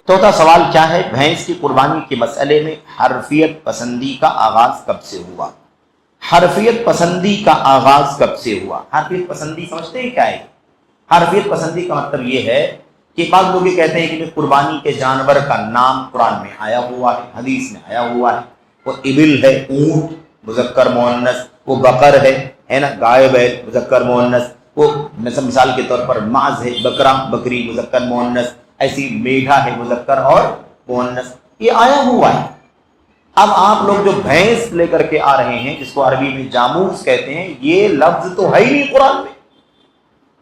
चौथा सवाल क्या है, भैंस की कुर्बानी के मसले में हरफियत पसंदी का आगाज कब से हुआ? हरफियत पसंदी का आगाज कब से हुआ? हरफियत पसंदी समझते हैं क्या है? हरफियत पसंदी का मतलब ये है कि बाद लोग ये कहते हैं कि कुर्बानी के जानवर का नाम कुरान में आया हुआ है, हदीस में आया हुआ है। वो इबिल है, ऊंट मुज़क्कर मुअन्नस, वो बकर है ना, गाय बैल मुज़क्कर मुअन्नस, वो मिसाल के तौर पर माज है, बकरा बकरी मुज़क्कर मुअन्नस, ऐसी मेढा है मुज़क्कर और मुअन्नस, ये आया हुआ है। अब आप लोग जो भैंस लेकर के आ रहे हैं, जिसको अरबी में जामूस कहते हैं, ये लफ्ज तो है ही नहीं कुरान में,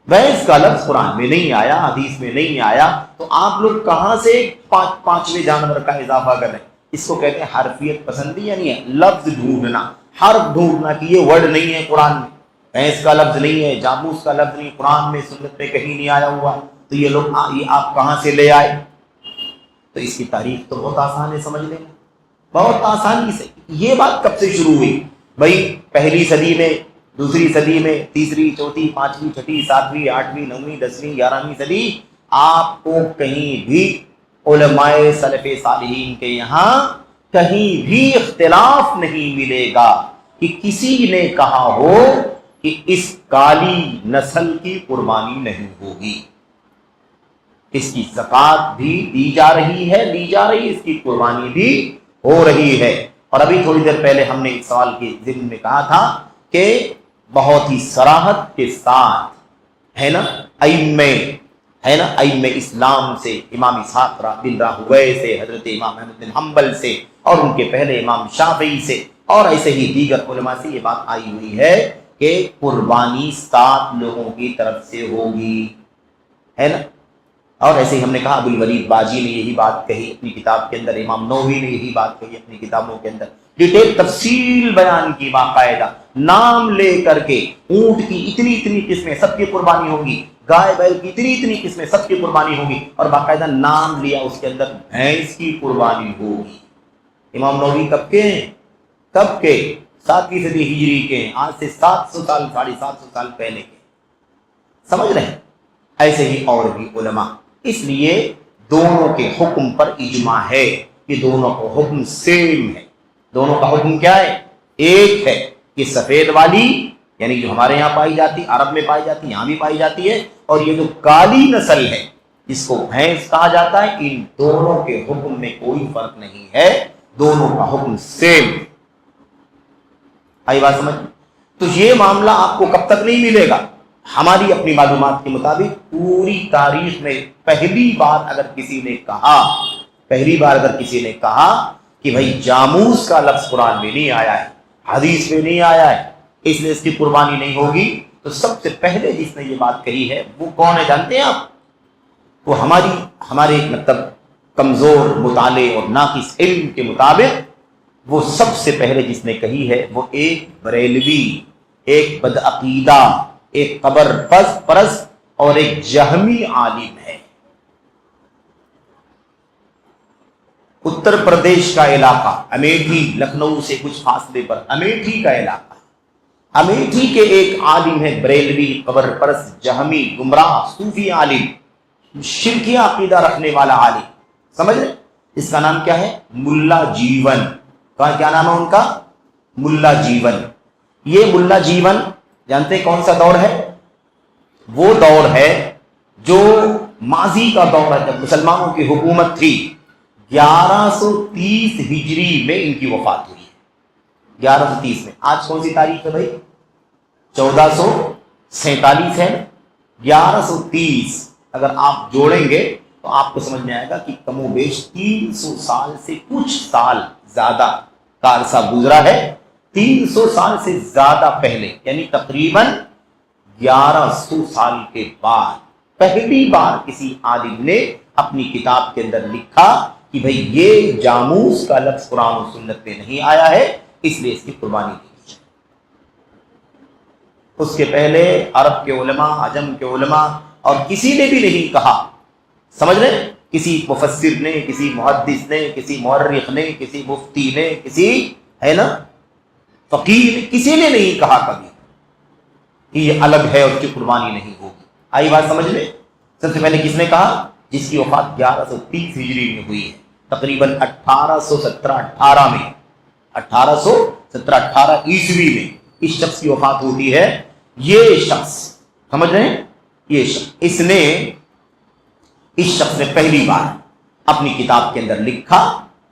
भैंस का लफ्ज कुरान में नहीं आया, हदीस में नहीं आया, तो आप लोग कहां से पांचवें जानवर का इजाफा कर रहे हैं? इसको कहते हैं हरफियत पसंदी, यानी लफ्ज ढूंढना, हर्फ ढूंढना कि ये वर्ड नहीं है कुरान में, भैंस का लफ्ज नहीं है, जामूस का लफ्ज नहीं, कुरान में सुन्नत में कहीं नहीं आया हुआ, तो ये लोग ये आप कहां से ले आए? तो इसकी तारीफ तो बहुत आसान है समझ लेना, बहुत आसानी से। ये बात कब से शुरू हुई भाई? पहली सदी में, दूसरी सदी में, तीसरी, चौथी, पांचवी, छठी, सातवीं, आठवीं, नौवीं, 10वीं, 11वीं सदी, आपको कहीं भी उलमाए सलफ़े सालिहीन के यहाँ कहीं भी इख्तिलाफ नहीं मिलेगा कि किसी ने कहा हो कि इस काली नस्ल की कुर्बानी नहीं होगी, इसकी ज़कात भी दी जा रही है, ली जा रही, इसकी कुर्बानी भी हो रही है। और अभी थोड़ी देर पहले हमने इस सवाल के ज़िम्न में कहा था कि बहुत ही सराहत के साथ, है ना, अइम्मे इस्लाम से, इमाम इसहाक़ बिन राहुवै से, हजरत इमाम अहमद बिन हम्बल से, और उनके पहले इमाम शाफ़िई से, और ऐसे ही दीगर उलमा से ये बात आई हुई है कि कुर्बानी 7 लोगों की तरफ से होगी, है ना। और ऐसे ही हमने कहा अबुल वलीद बाजी ने यही बात कही अपनी किताब के अंदर, इमाम नववी ने यही बात कही अपनी किताबों के अंदर, डिटेल तफसील बयान की, बाकायदा नाम ले करके, ऊंट की इतनी इतनी किस्में सबकी कुर्बानी होगी, गाय बैल की इतनी इतनी किस्में सबकी कुर्बानी होगी, और बाकायदा नाम लिया उसके अंदर भैंस की कुर्बानी होगी। इमाम नववी कब के हैं? कब के? 7वीं सदी हिजरी के, आज से 700 साल, 750 साल पहले के, समझ रहे हैं। ऐसे ही और भी उलमा, इसलिए दोनों के हुक्म पर इजमा है कि दोनों का हुक्म सेम है। दोनों का हुक्म क्या है? एक है कि सफेद वाली, यानी जो हमारे यहाँ पाई जाती, अरब में पाई जाती, यहाँ भी पाई जाती है, और ये जो काली नस्ल है जिसको भैंस कहा जाता है, इन दोनों के हुक्म में कोई फर्क नहीं है, दोनों का हुक्म सेम। आई बात समझ? तो ये मामला आपको कब तक नहीं मिलेगा? हमारी अपनी मालूमात के मुताबिक पूरी तारीख में पहली बार अगर किसी ने कहा कि भाई जामूस का लफ्ज कुरान में नहीं आया है, हदीस में नहीं आया है, इसलिए इसकी कुर्बानी नहीं होगी, तो सबसे पहले जिसने ये बात कही है वो कौन है जानते हैं आप? वो हमारे मतलब कमजोर मुताले और नाकिस इल्म के मुताबिक वो सबसे पहले जिसने कही है वो एक बरेलवी, एक बदअकीदा, एक कबर परस्त और एक जहमी आलिम है। उत्तर प्रदेश का इलाका, अमेठी, लखनऊ से कुछ फासले पर अमेठी का इलाका, अमेठी के एक आलिम है बरेलवी, कबर परस्त, जहमी, गुमराह, सूफी आलिम, शिरकी अकीदा रखने वाला आलिम, समझ रहे? इसका नाम क्या है? मुल्ला जीवन। क्या नाम है उनका? मुल्ला जीवन। ये मुल्ला जीवन जानते हैं कौन सा दौर है? वो दौर है जो माजी का दौर है, जब मुसलमानों की हुकूमत थी। 1130 हिजरी में इनकी वफात हुई है, 1130 में। आज कौन सी तारीख है भाई? 1447 है। 1130 अगर आप जोड़ेंगे तो आपको समझ में आएगा कि कमोबेश 300 साल से कुछ साल ज्यादा का अरसा गुजरा है। 300 साल से ज्यादा पहले, यानी तकरीबन 1100 साल के बाद पहली बार किसी आलिम ने अपनी किताब के अंदर लिखा कि भाई ये जामूस का लफ्ज कुरान और सुन्नत में नहीं आया है, इसलिए इसकी कुर्बानी नहीं की जाए। उसके पहले अरब के उलमा, अजम के उलमा और किसी ने भी नहीं कहा, समझ रहे? किसी मुफस्सिर ने, किसी मुहद्दिस ने, किसी मुअर्रिख ने, किसी मुफ्ती ने, किसी, है ना, फकीर, किसी ने नहीं कहा कभी कि ये अलग है, उसकी कुर्बानी नहीं होगी। आई बात समझ में? सबसे पहले किसने कहा? جس کی وفات 1130 ہجری میں ہوئی ہے، تقریباً 1817-18 میں، 1817-18 عیسوی میں اس شخص کی وفات ہوتی ہے۔ یہ شخص سمجھ رہے ہیں، یہ شخص اس شخص نے پہلی بار اپنی کتاب کے اندر لکھا،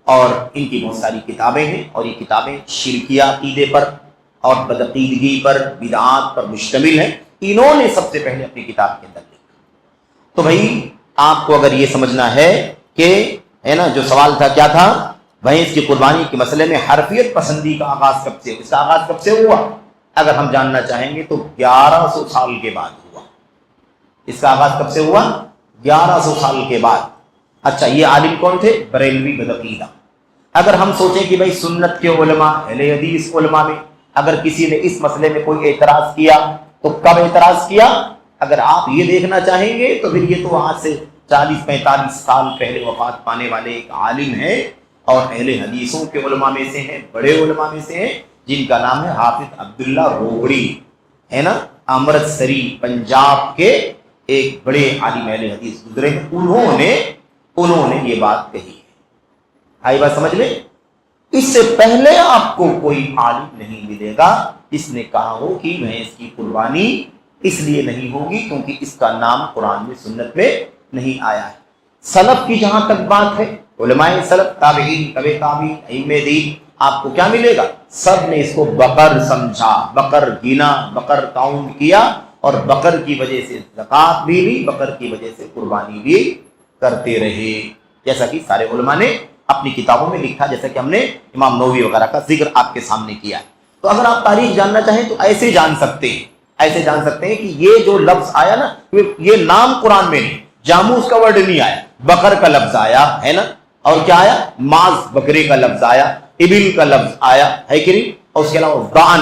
اور ان کی بہت ساری کتابیں ہیں، اور یہ کتابیں شرکیہ عقیدے پر اور بدعقیدگی پر، بدعات پر مشتمل ہیں۔ انہوں نے سب سے پہلے اپنی کتاب کے اندر لکھا۔ تو بھائی آپ کو اگر یہ سمجھنا ہے کہ ہے نا، جو سوال تھا کیا تھا، بھینس کی قربانی کے مسئلے میں حرفیت پسندی کا آغاز کب سے، اس کا آغاز کب سے ہوا، اگر ہم جاننا چاہیں گے تو 1100 سال کے بعد ہوا۔ اس کا آغاز کب سے ہوا؟ 1100 سال کے بعد۔ اچھا، یہ عالم کون تھے؟ بریلوی بدعقیدہ۔ اگر ہم سوچیں کہ بھائی سنت کے علماء، اہل حدیث علماء میں اگر کسی نے اس مسئلے میں کوئی اعتراض کیا تو کب اعتراض کیا؟ اگر آپ یہ دیکھنا چاہیں گے تو پھر یہ تو آج سے 40-45 سال پہلے وفات پانے والے ایک عالم ہیں، اور اہل حدیثوں کے علماء میں سے ہیں، بڑے علماء میں سے ہیں، جن کا نام ہے حافظ عبداللہ روغڑی، ہے نا، امرتسری، پنجاب کے ایک بڑے عالم اہل حدیث گزرے ہیں۔ انہوں نے یہ بات کہی ہے۔ آئی بات سمجھ لیں؟ اس سے پہلے آپ کو کوئی عالم نہیں ملے گا جس نے کہا ہو کہ بھینس کی قربانی اس لیے نہیں ہوگی کیونکہ اس کا نام قرآن میں، سنت میں نہیں آیا ہے۔ سلف کی جہاں تک بات ہے، علماء سلف، تابعین، تبع تابعین، ائمہ دین، آپ کو کیا ملے گا؟ سب نے اس کو بقر سمجھا، بقر گنا، بقر کاؤنٹ کیا، اور بقر کی وجہ سے زکوٰۃ بھی لی، بقر کی وجہ سے قربانی بھی کرتے رہے، جیسا کہ سارے علماء نے اپنی کتابوں میں لکھا، جیسا کہ ہم نے امام نووی وغیرہ کا ذکر آپ کے سامنے کیا ہے۔ تو اگر آپ تاریخ جاننا چاہیں تو ایسے جان سکتے ہیں کہ یہ جو لفظ آیا نا، یہ نام قرآن میں نہیں، جاموس کا ورڈ نہیں آیا، بقر کا لفظ آیا ہے نا، اور کیا آیا؟ ماز، بکرے کا لفظ آیا، ابل کا لفظ آیا ہے کہ نہیں، اور اس کے علاوہ ضان،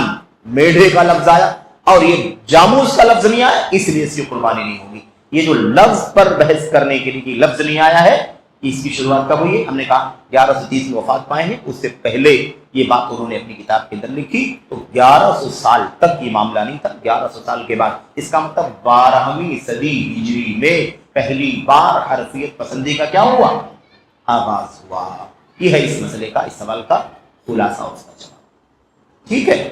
میڈھے کا لفظ آیا، اور یہ جاموس کا لفظ نہیں آیا، اس لیے اس کی قربانی نہیں ہوگی۔ یہ جو لفظ پر بحث کرنے کے لیے لفظ نہیں آیا ہے، اس کی شروعات کب ہوئی ہے؟ ہم نے کہا 1130 میں وفات پائے ہیں، اس سے پہلے یہ بات انہوں نے اپنی کتاب کے اندر لکھی، تو 1100 سال تک یہ معاملہ نہیں تھا۔ 1100 سال کے بعد، اس کا مطلب 12ویں صدی ہجری میں پہلی بار حرفیت پسندی کا کیا ہوا؟ آغاز ہوا۔ یہ ہے اس مسئلے کا، اس سوال کا خلاصہ، اس کا جواب۔ ٹھیک ہے۔